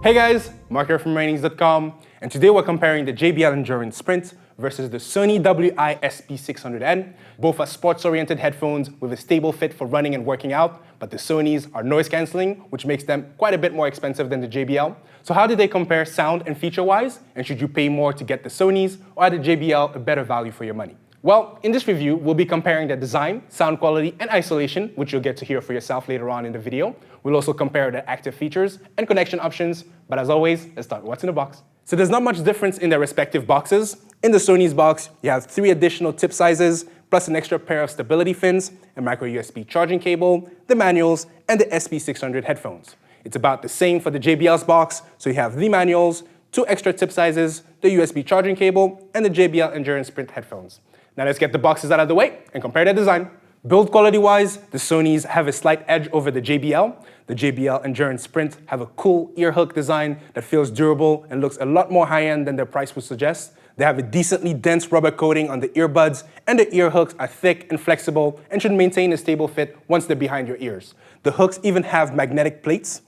Hey guys, Mark here from Ratings.com, and today we're comparing the JBL Endurance Sprint versus the Sony WI-SP600N. Both are sports-oriented headphones with a stable fit for running and working out, but the Sonys are noise-canceling, which makes them quite a bit more expensive than the JBL. So how do they compare sound and feature-wise? And should you pay more to get the Sonys, or are the JBL a better value for your money? Well, in this review, we'll be comparing the design, sound quality, and isolation, which you'll get to hear for yourself later on in the video. We'll also compare the active features and connection options, but as always, let's start with what's in the box. So there's not much difference in their respective boxes. In the Sony's box, you have 3 additional tip sizes, plus an extra pair of stability fins, a micro USB charging cable, the manuals, and the SP600 headphones. It's about the same for the JBL's box, so you have the manuals, 2 extra tip sizes, the USB charging cable, and the JBL Endurance Sprint headphones. Now let's get the boxes out of the way and compare their design. Build quality-wise, the Sonys have a slight edge over the JBL. The JBL Endurance Sprint have a cool ear hook design that feels durable and looks a lot more high-end than their price would suggest. They have a decently dense rubber coating on the earbuds, and the ear hooks are thick and flexible and should maintain a stable fit once they're behind your ears. The hooks even have magnetic plates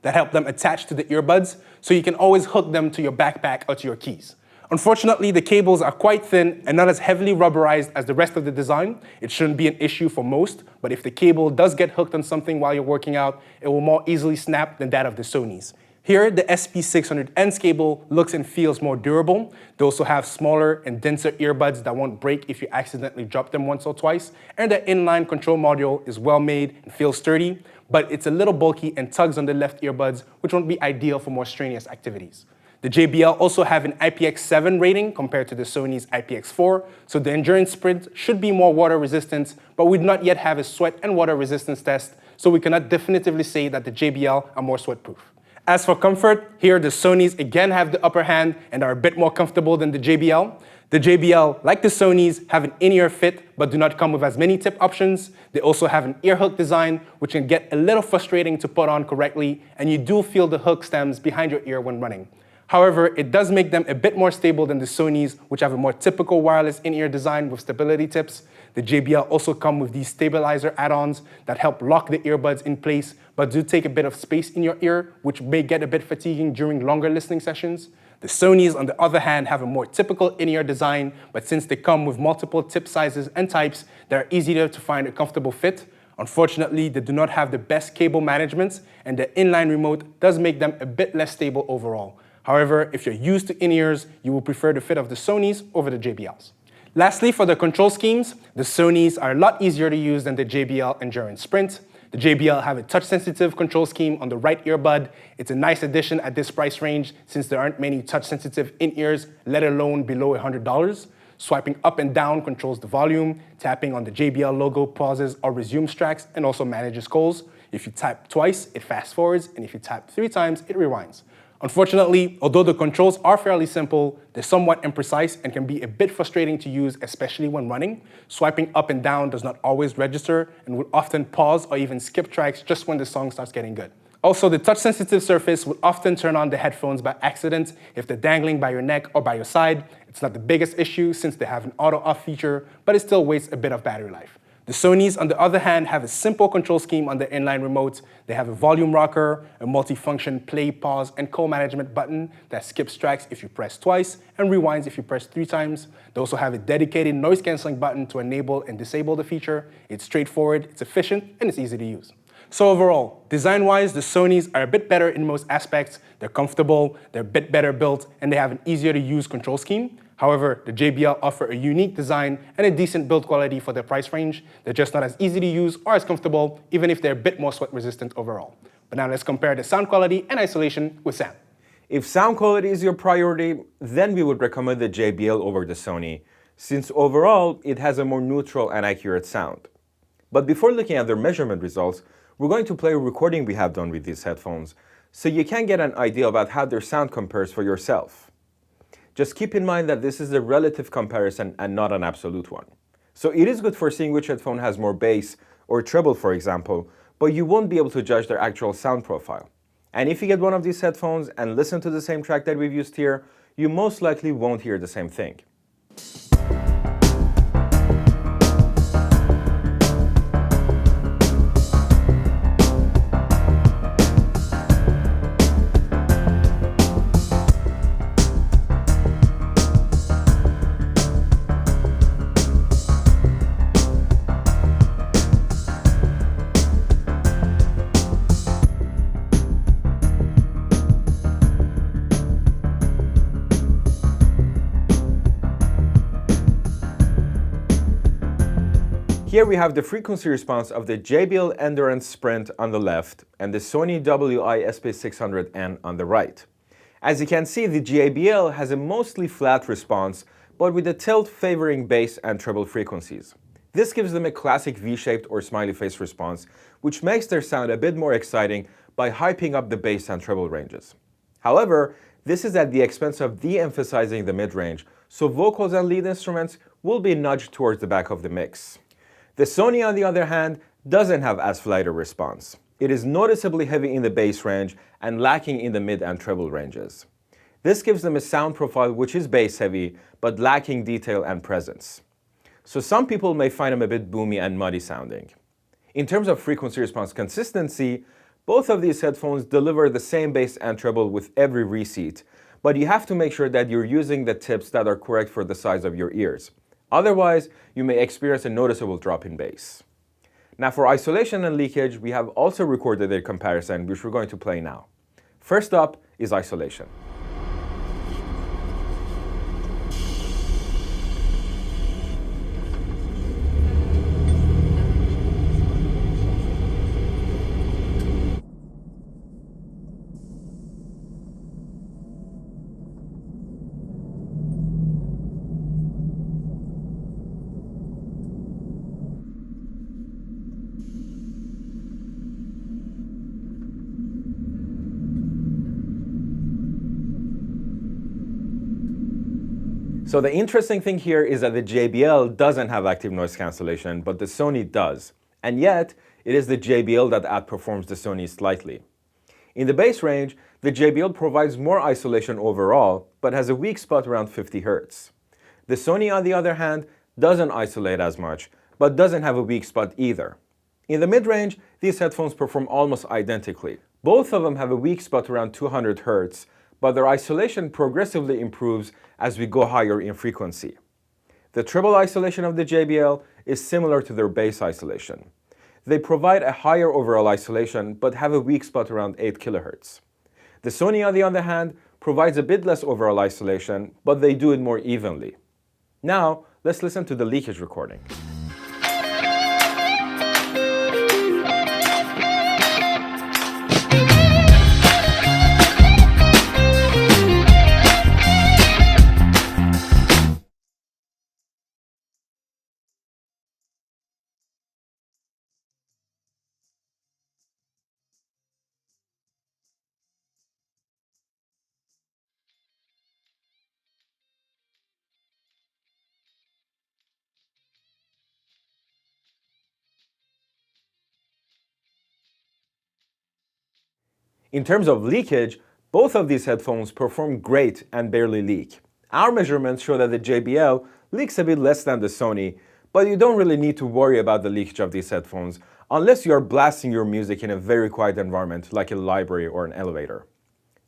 that help them attach to the earbuds, so you can always hook them to your backpack or to your keys. Unfortunately, the cables are quite thin and not as heavily rubberized as the rest of the design. It shouldn't be an issue for most, but if the cable does get hooked on something while you're working out, it will more easily snap than that of the Sonys. Here, the SP600N's cable looks and feels more durable. They also have smaller and denser earbuds that won't break if you accidentally drop them once or twice, and the inline control module is well made and feels sturdy, but it's a little bulky and tugs on the left earbuds, which won't be ideal for more strenuous activities. The JBL also have an IPX7 rating compared to the Sony's IPX4, so the Endurance Sprint should be more water resistant, but we do not yet have a sweat and water resistance test, so we cannot definitively say that the JBL are more sweat proof. As for comfort, here the Sonys again have the upper hand and are a bit more comfortable than the JBL. The JBL, like the Sonys, have an in-ear fit but do not come with as many tip options. They also have an ear hook design, which can get a little frustrating to put on correctly, and you do feel the hook stems behind your ear when running. However, it does make them a bit more stable than the Sonys, which have a more typical wireless in-ear design with stability tips. The JBL also come with these stabilizer add-ons that help lock the earbuds in place, but do take a bit of space in your ear, which may get a bit fatiguing during longer listening sessions. The Sonys, on the other hand, have a more typical in-ear design, but since they come with multiple tip sizes and types, they're easier to find a comfortable fit. Unfortunately, they do not have the best cable management, and the inline remote does make them a bit less stable overall. However, if you're used to in-ears, you will prefer the fit of the Sonys over the JBLs. Lastly, for the control schemes, the Sonys are a lot easier to use than the JBL Endurance Sprint. The JBL have a touch-sensitive control scheme on the right earbud. It's a nice addition at this price range since there aren't many touch-sensitive in-ears, let alone below $100. Swiping up and down controls the volume. Tapping on the JBL logo pauses or resumes tracks and also manages calls. If you tap twice, it fast-forwards, and if you tap 3 times, it rewinds. Unfortunately, although the controls are fairly simple, they're somewhat imprecise and can be a bit frustrating to use, especially when running. Swiping up and down does not always register and will often pause or even skip tracks just when the song starts getting good. Also, the touch-sensitive surface will often turn on the headphones by accident if they're dangling by your neck or by your side. It's not the biggest issue since they have an auto-off feature, but it still wastes a bit of battery life. The Sonys, on the other hand, have a simple control scheme on the inline remote. They have a volume rocker, a multi-function play, pause, and co-management button that skips tracks if you press twice and rewinds if you press 3 times. They also have a dedicated noise-canceling button to enable and disable the feature. It's straightforward, it's efficient, and it's easy to use. So overall, design-wise, the Sonys are a bit better in most aspects. They're comfortable, they're a bit better built, and they have an easier-to-use control scheme. However, the JBL offer a unique design and a decent build quality for their price range. They're just not as easy to use or as comfortable, even if they're a bit more sweat resistant overall. But now let's compare the sound quality and isolation with Sam. If sound quality is your priority, then we would recommend the JBL over the Sony, since overall it has a more neutral and accurate sound. But before looking at their measurement results, we're going to play a recording we have done with these headphones, so you can get an idea about how their sound compares for yourself. Just keep in mind that this is a relative comparison and not an absolute one. So it is good for seeing which headphone has more bass or treble, for example, but you won't be able to judge their actual sound profile. And if you get one of these headphones and listen to the same track that we've used here, you most likely won't hear the same thing. Here we have the frequency response of the JBL Endurance Sprint on the left and the Sony WI-SP600N on the right. As you can see, the JBL has a mostly flat response, but with a tilt favoring bass and treble frequencies. This gives them a classic V-shaped or smiley face response, which makes their sound a bit more exciting by hyping up the bass and treble ranges. However, this is at the expense of de-emphasizing the mid-range, so vocals and lead instruments will be nudged towards the back of the mix. The Sony, on the other hand, doesn't have as flat a response. It is noticeably heavy in the bass range and lacking in the mid and treble ranges. This gives them a sound profile which is bass heavy, but lacking detail and presence. So some people may find them a bit boomy and muddy sounding. In terms of frequency response consistency, both of these headphones deliver the same bass and treble with every reseat, but you have to make sure that you're using the tips that are correct for the size of your ears. Otherwise, you may experience a noticeable drop in bass. Now for isolation and leakage, we have also recorded a comparison which we're going to play now. First up is isolation. So the interesting thing here is that the JBL doesn't have active noise cancellation, but the Sony does. And yet, it is the JBL that outperforms the Sony slightly. In the bass range, the JBL provides more isolation overall, but has a weak spot around 50 Hz. The Sony, on the other hand, doesn't isolate as much, but doesn't have a weak spot either. In the mid-range, these headphones perform almost identically. Both of them have a weak spot around 200 Hz, but their isolation progressively improves as we go higher in frequency. The treble isolation of the JBL is similar to their bass isolation. They provide a higher overall isolation, but have a weak spot around 8 kHz. The Sony, on the other hand, provides a bit less overall isolation, but they do it more evenly. Now, let's listen to the leakage recording. In terms of leakage, both of these headphones perform great and barely leak. Our measurements show that the JBL leaks a bit less than the Sony, but you don't really need to worry about the leakage of these headphones unless you are blasting your music in a very quiet environment like a library or an elevator.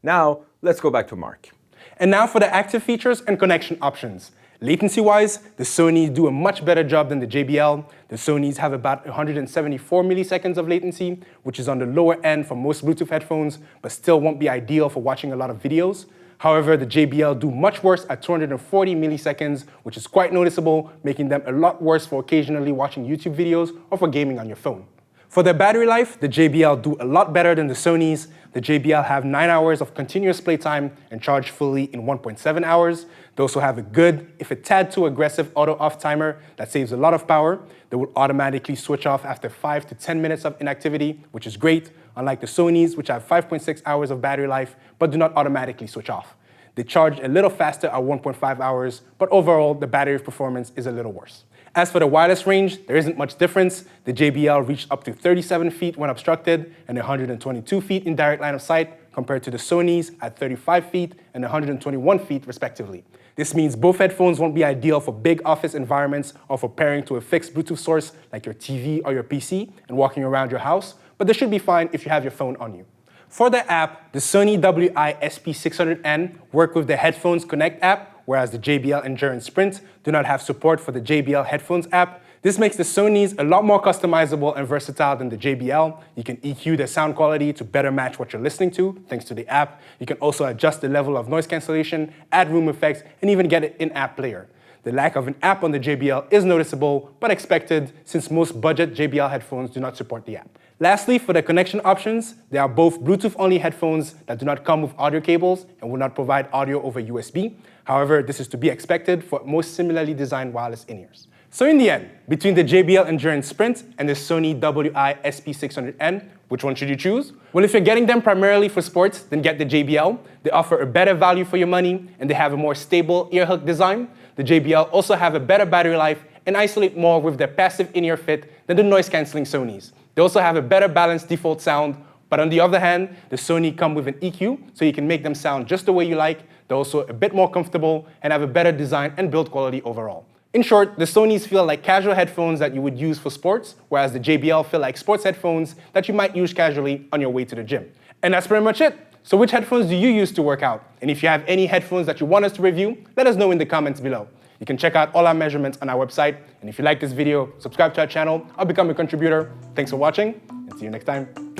Now, let's go back to Mark. And now for the active features and connection options. Latency-wise, the Sonys do a much better job than the JBL. The Sonys have about 174 milliseconds of latency, which is on the lower end for most Bluetooth headphones, but still won't be ideal for watching a lot of videos. However, the JBL do much worse at 240 milliseconds, which is quite noticeable, making them a lot worse for occasionally watching YouTube videos or for gaming on your phone. For their battery life, the JBL do a lot better than the Sonys. The JBL have 9 hours of continuous playtime and charge fully in 1.7 hours. They also have a good, if a tad too aggressive, auto-off timer that saves a lot of power. They will automatically switch off after 5 to 10 minutes of inactivity, which is great, unlike the Sonys, which have 5.6 hours of battery life, but do not automatically switch off. They charge a little faster at 1.5 hours, but overall, the battery performance is a little worse. As for the wireless range, there isn't much difference. The JBL reached up to 37 feet when obstructed and 122 feet in direct line of sight, compared to the Sonys at 35 feet and 121 feet respectively. This means both headphones won't be ideal for big office environments or for pairing to a fixed Bluetooth source like your TV or your PC and walking around your house, but they should be fine if you have your phone on you. For the app, the Sony WI-SP600N work with the Headphones Connect app, whereas the JBL Endurance Sprint do not have support for the JBL Headphones app. This makes the Sonys a lot more customizable and versatile than the JBL. You can EQ the sound quality to better match what you're listening to, thanks to the app. You can also adjust the level of noise cancellation, add room effects, and even get an in-app player. The lack of an app on the JBL is noticeable, but expected since most budget JBL headphones do not support the app. Lastly, for the connection options, there are both Bluetooth-only headphones that do not come with audio cables and will not provide audio over USB. However, this is to be expected for most similarly designed wireless in-ears. So in the end, between the JBL Endurance Sprint and the Sony WI-SP600N, which one should you choose? Well, if you're getting them primarily for sports, then get the JBL. They offer a better value for your money, and they have a more stable ear hook design. The JBL also have a better battery life and isolate more with their passive in-ear fit than the noise-canceling Sonys. They also have a better balanced default sound, but on the other hand, the Sony come with an EQ, so you can make them sound just the way you like. They're also a bit more comfortable and have a better design and build quality overall. In short, the Sonys feel like casual headphones that you would use for sports, whereas the JBL feel like sports headphones that you might use casually on your way to the gym. And that's pretty much it. So which headphones do you use to work out? And if you have any headphones that you want us to review, let us know in the comments below. You can check out all our measurements on our website. And if you like this video, subscribe to our channel or become a contributor. Thanks for watching, and see you next time.